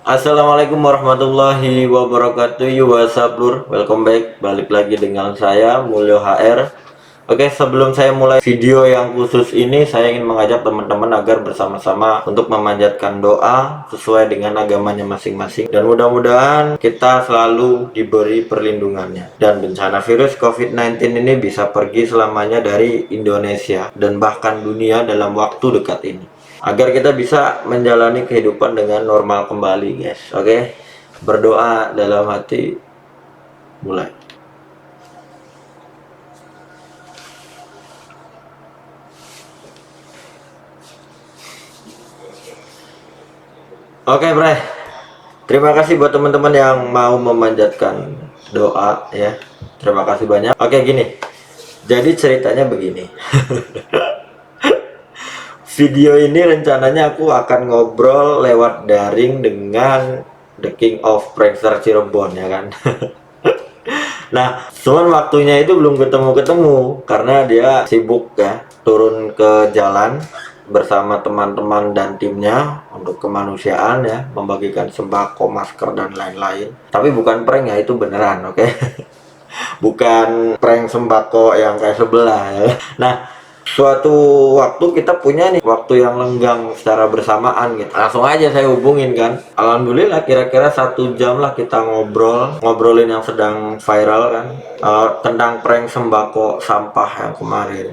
Assalamualaikum warahmatullahi wabarakatuh. What's up, Lur? Welcome back. Balik lagi dengan saya Mulyo HR. Oke, sebelum saya mulai video yang khusus ini, saya ingin mengajak teman-teman agar bersama-sama untuk memanjatkan doa sesuai dengan agamanya masing-masing, dan mudah-mudahan kita selalu diberi perlindungannya dan bencana virus COVID-19 ini bisa pergi selamanya dari Indonesia dan bahkan dunia dalam waktu dekat ini, agar kita bisa menjalani kehidupan dengan normal kembali, guys. Oke, berdoa dalam hati, mulai. Oke, Bre, terima kasih buat teman-teman yang mau memanjatkan doa ya, terima kasih banyak. Oke, gini, jadi ceritanya begini. Video ini rencananya aku akan ngobrol lewat daring dengan The King of Prankster Cirebon, ya kan. Nah, cuman waktunya itu belum ketemu-ketemu karena dia sibuk ya, turun ke jalan bersama teman-teman dan timnya untuk kemanusiaan ya, membagikan sembako, masker dan lain-lain. Tapi bukan prank ya, itu beneran, oke? Bukan prank sembako yang kayak sebelah ya. Nah, suatu waktu kita punya nih waktu yang lenggang secara bersamaan gitu, langsung aja saya hubungin kan. Alhamdulillah kira-kira 1 jam lah kita ngobrolin yang sedang viral kan, tentang prank sembako sampah yang kemarin.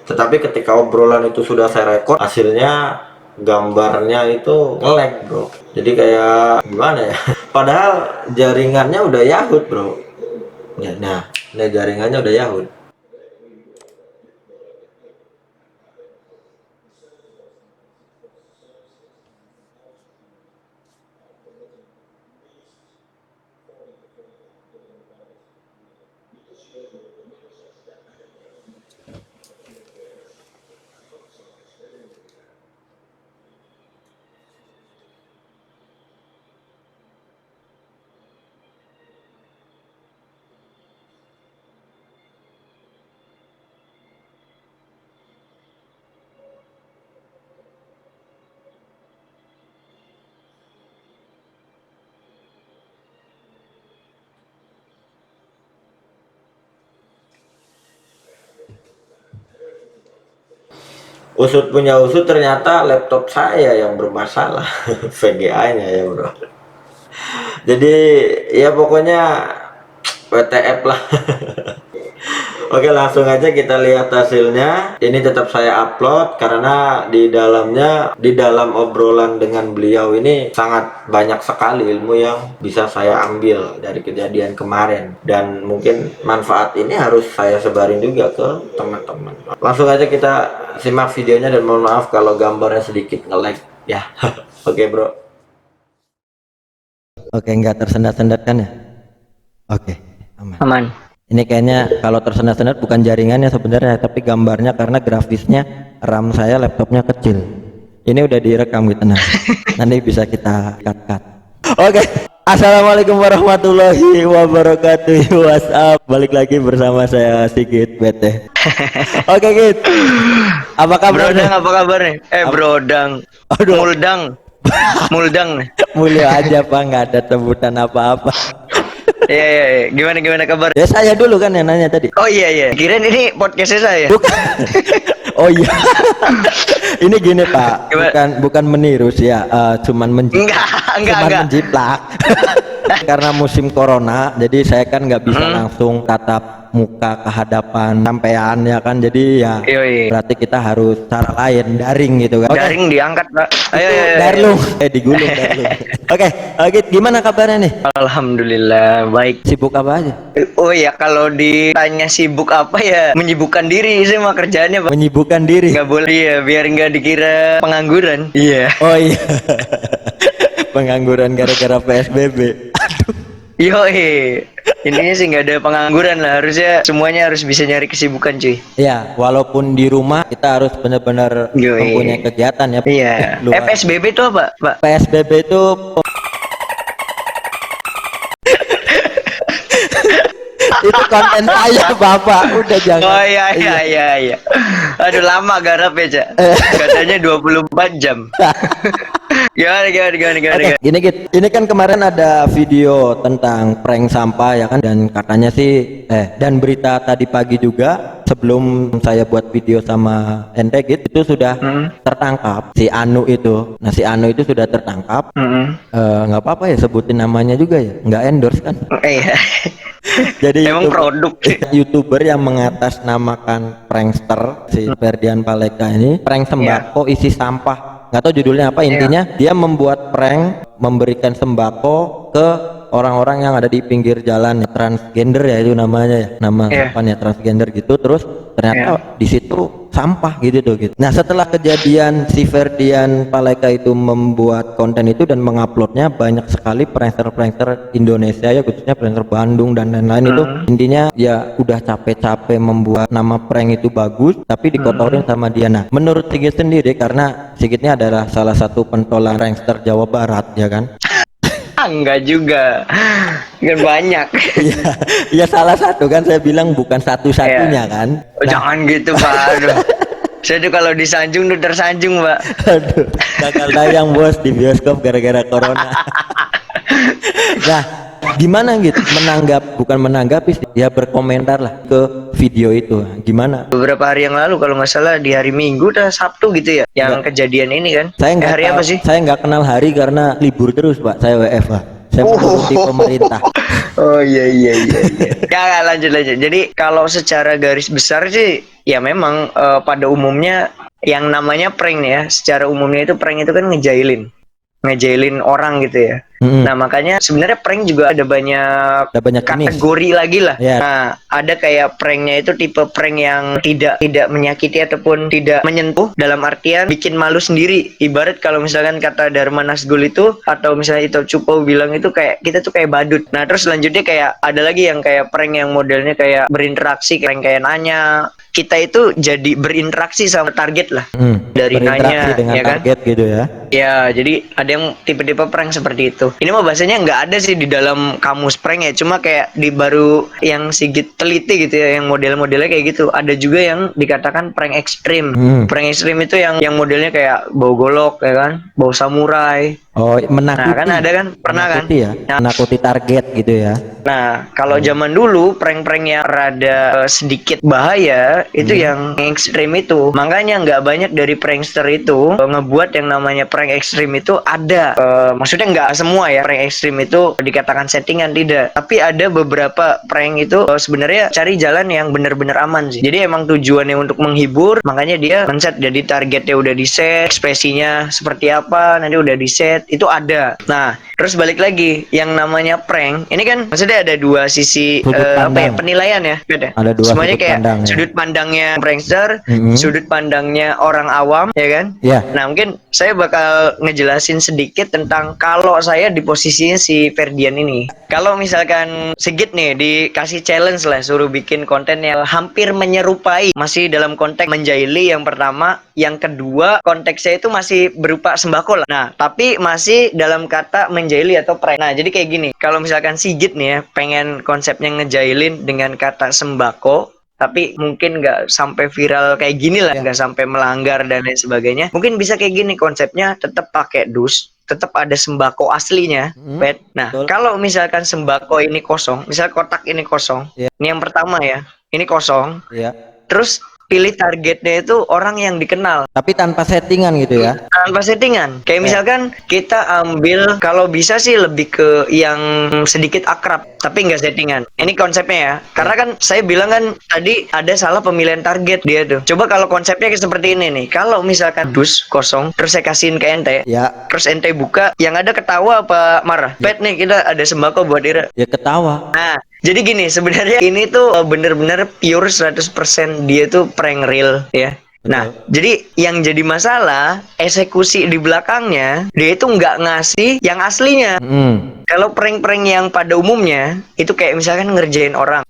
Tetapi ketika obrolan itu sudah saya rekod, hasilnya gambarnya itu nge-lag, bro. Jadi kayak gimana ya, padahal jaringannya udah Yahoo, bro ya. Nah, ini jaringannya udah Yahoo. Usut punya usut, ternyata laptop saya yang bermasalah. VGA-nya ya, bro. Jadi ya pokoknya WTF lah. Oke, langsung aja kita lihat hasilnya. Ini tetap saya upload karena di dalamnya, di dalam obrolan dengan beliau ini sangat banyak sekali ilmu yang bisa saya ambil dari kejadian kemarin, dan mungkin manfaat ini harus saya sebarin juga ke teman-teman. Langsung aja kita simak videonya, dan mohon maaf kalau gambarnya sedikit nge-lag ya. Oke, bro. Oke, nggak tersendat-sendat kan ya? Oke, aman. Aman. Ini kayaknya kalau tersendat-sendat bukan jaringannya sebenarnya, tapi gambarnya, karena grafisnya RAM saya laptopnya kecil. Ini udah direkam gitu, nah. Nanti bisa kita cut. Oke. Assalamualaikum warahmatullahi wabarakatuh. What's up? Balik lagi bersama saya Sigit BT. Oke, Git. Apa kabar? Brodang, apa kabarnya? Brodang. Aduh. Muldang. Muldang nih. Mulia aja, Pak, nggak ada sebutan apa-apa. Iya. Gimana kabar? Ya saya dulu kan yang nanya tadi. Oh iya. Kirain ini podcastnya saya. Bukan. Oh iya. Ini gini, Pak. Bukan meniru sih ya, cuman Enggak. menjiplak. Karena musim corona, jadi saya kan nggak bisa langsung tatap muka ke hadapan sampean ya kan, jadi ya Yoi. berarti kita harus cara lain, daring gitu kan. Daring diangkat, Pak. Ayo. Darlung, digulung darlung. Oke, gimana kabarnya nih? Alhamdulillah baik. Sibuk apa aja? Oh ya, kalau ditanya sibuk apa ya, menyibukkan diri sih mah kerjaannya, Pak. Menyibukkan diri. Nggak boleh ya, biar nggak dikira pengangguran. Iya. Oh iya. Pengangguran gara-gara PSBB. Yoi. Intinya sih nggak ada pengangguran lah, harusnya semuanya harus bisa nyari kesibukan, cuy. Ya, walaupun di rumah kita harus benar-benar mempunyai kegiatan ya. Iya. PSBB itu apa, Pak? PSBB itu itu konten saya, Bapak. Udah jangan. Oh iya. Aduh, lama garap ya, Cak. Katanya 24 jam. Gimana? Oke, gini Git. Ini kan kemarin ada video tentang prank sampah ya kan, dan katanya sih dan berita tadi pagi juga sebelum saya buat video sama ente Git, itu sudah tertangkap si Anu itu. Nah, si Anu itu sudah tertangkap. Nggak apa-apa ya sebutin namanya juga ya, nggak endorse kan. Iya. Jadi Emang produk. YouTuber yang mengatasnamakan prankster si Ferdian Paleka ini prank sembako isi sampah, nggak tahu judulnya apa, intinya dia membuat prank memberikan sembako ke orang-orang yang ada di pinggir jalan, transgender ya itu namanya ya, nama apanya transgender gitu. Terus ternyata di situ sampah gitu tuh gitu. Nah, setelah kejadian si Ferdian Paleka itu membuat konten itu dan menguploadnya, banyak sekali prankster-prankster Indonesia ya, khususnya prankster Bandung dan lain-lain itu intinya ya udah capek-capek membuat nama prank itu bagus tapi dikotorin sama dia. Nah, menurut Sigit sendiri, karena Sigitnya adalah salah satu pentolan prankster Jawa Barat ya kan. Enggak juga. Kan banyak. Ya salah satu kan, saya bilang bukan satu-satunya kan. Oh, jangan gitu, Pak. Aduh. Saya tuh kalau disanjung tuh tersanjung, Pak. Aduh, gagal tayang bos di bioskop gara-gara corona. Nah, gimana gitu bukan menanggapi sih, ya berkomentar lah ke video itu. Gimana? Beberapa hari yang lalu kalau nggak salah di hari Minggu atau Sabtu gitu ya, yang kejadian ini kan. Saya nggak hari tahu, apa sih? Saya nggak kenal hari karena libur terus Pak, saya WFH. Saya mengikuti pemerintah. Oh iya. Ya lanjut. Jadi kalau secara garis besar sih ya memang pada umumnya yang namanya prank nih ya, secara umumnya itu prank itu kan ngejailin orang gitu ya. Nah, makanya sebenarnya prank juga ada banyak kategori lagi lah. Nah, ada kayak pranknya itu tipe prank yang tidak menyakiti ataupun tidak menyentuh, dalam artian bikin malu sendiri. Ibarat kalau misalkan kata Dharma Nasgul itu, atau misalnya itu Cupo bilang itu kayak kita tuh kayak badut. Nah, terus selanjutnya kayak ada lagi yang kayak prank yang modelnya kayak berinteraksi, kayak nanya. Kita itu jadi berinteraksi sama target lah. Dari nanya dengan ya target kan? Gitu ya. Ya, jadi ada yang tipe-tipe prank seperti itu. Ini mah bahasanya nggak ada sih di dalam kamus prank ya. Cuma kayak di baru yang Sigit teliti gitu ya, yang model-modelnya kayak gitu. Ada juga yang dikatakan prank ekstrim. Prank ekstrim itu yang modelnya kayak bau golok ya kan, bau samurai. Oh, menakuti. Nah, kan ada kan, pernah menakuti kan? Ya? Menakuti target gitu ya. Nah, kalau zaman dulu prank-prank yang rada sedikit bahaya itu yang ekstrim itu. Makanya nggak banyak dari prankster itu ngebuat yang namanya prank ekstrim itu ada. Maksudnya nggak semua ya prank ekstrim itu dikatakan settingan, tidak. Tapi ada beberapa prank itu sebenarnya cari jalan yang benar-benar aman sih. Jadi emang tujuannya untuk menghibur, makanya dia men-set, jadi targetnya udah di-set, ekspresinya seperti apa nanti udah di-set, itu ada. Nah, terus balik lagi yang namanya prank. Ini kan maksudnya ada dua sisi penilaian ya. Ada dua semuanya sudut kayak pandang, ya. Sudut pandangnya prankster, sudut pandangnya orang awam ya kan. Nah, mungkin saya bakal ngejelasin sedikit tentang kalau saya di posisinya si Ferdian ini. Kalau misalkan Sigit nih dikasih challenge lah, suruh bikin konten yang hampir menyerupai, masih dalam konteks menjaili yang pertama, yang kedua konteksnya itu masih berupa sembako lah. Nah, tapi masih dalam kata menjaili atau prank. Nah, jadi kayak gini, kalau misalkan Sigit nih ya pengen konsepnya ngejailin dengan kata sembako, tapi mungkin nggak sampai viral kayak gini lah, nggak sampai melanggar dan lain sebagainya. Mungkin bisa kayak gini konsepnya, tetap pakai dus, tetap ada sembako aslinya, Pet. Nah, kalau misalkan sembako ini kosong, misal kotak ini kosong, ini yang pertama ya, ini kosong, terus pilih targetnya itu orang yang dikenal. Tapi tanpa settingan gitu ya? Tanpa settingan. Kayak misalkan kita ambil, kalau bisa sih lebih ke yang sedikit akrab, tapi nggak settingan. Ini konsepnya ya. Karena kan saya bilang kan tadi ada salah pemilihan target dia tuh. Coba kalau konsepnya seperti ini nih. Kalau misalkan dus kosong, terus saya kasihin ke ente, terus ente buka, yang ada ketawa apa marah? Pet nih, kita ada sembako buat Ira. Ya ketawa. Nah, jadi gini, sebenarnya ini tuh bener-bener pure 100% dia tuh prank real ya. Nah, jadi yang jadi masalah eksekusi di belakangnya, dia itu nggak ngasih yang aslinya. Kalau prank-prank yang pada umumnya itu kayak misalkan ngerjain orang,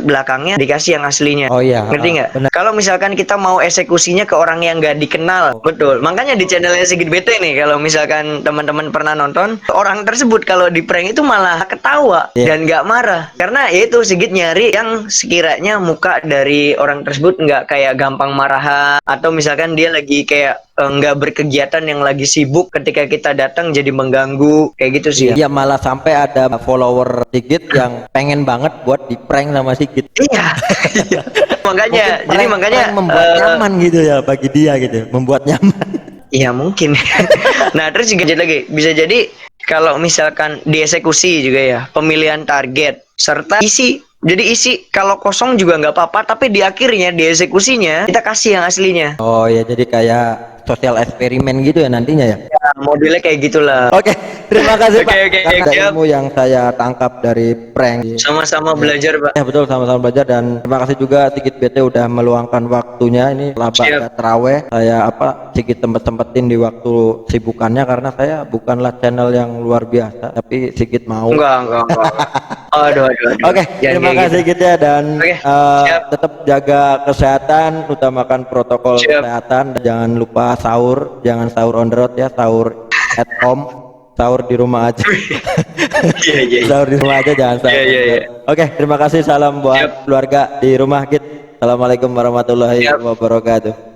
belakangnya dikasih yang aslinya. Oh iya. Ngerti nggak? Kalau misalkan kita mau eksekusinya ke orang yang nggak dikenal, betul. Makanya di channelnya Sigit BT nih, kalau misalkan teman-teman pernah nonton, orang tersebut kalau di prank itu malah ketawa dan nggak marah, karena ya itu Sigit nyari yang sekiranya muka dari orang tersebut nggak kayak gampang marah, atau misalkan dia lagi kayak nggak berkegiatan yang lagi sibuk ketika kita datang jadi mengganggu kayak gitu sih. Iya, malah sampai ada follower Sigit yang pengen banget buat di prank sama Sigit. Iya. Makanya jadi makanya membuat nyaman gitu ya bagi dia gitu, membuat nyaman. Iya mungkin. Nah terus juga jadi lagi bisa jadi kalau misalkan dieksekusi juga ya pemilihan target serta isi. Jadi isi kalau kosong juga nggak apa-apa, tapi di akhirnya di eksekusinya kita kasih yang aslinya. Oh ya, jadi kayak sosial eksperimen gitu ya nantinya ya. Ya, modelnya kayak gitulah. Oke, terima kasih Pak. Oke, Karena siap. ilmu yang saya tangkap dari prank. Sama-sama belajar, Pak. Ya betul, sama-sama belajar. Dan terima kasih juga Sigit BT udah meluangkan waktunya ini setelah Siap. teraweh. Saya Sigit sempetin di waktu sibukannya karena saya bukanlah channel yang luar biasa, tapi Sigit mau. Enggak. Aduh. Oke, terima kasih gitu. Sigit ya, dan Oke, siap. tetap jaga kesehatan, utamakan protokol Siap. kesehatan. Jangan lupa sahur, jangan sahur on the road ya, sahur at home, sahur di rumah aja. Iya. Sahur di rumah aja, jangan sahur. Iya. Oke, terima kasih, salam buat Siap. keluarga di rumah Git. Assalamualaikum warahmatullahi Siap. wabarakatuh.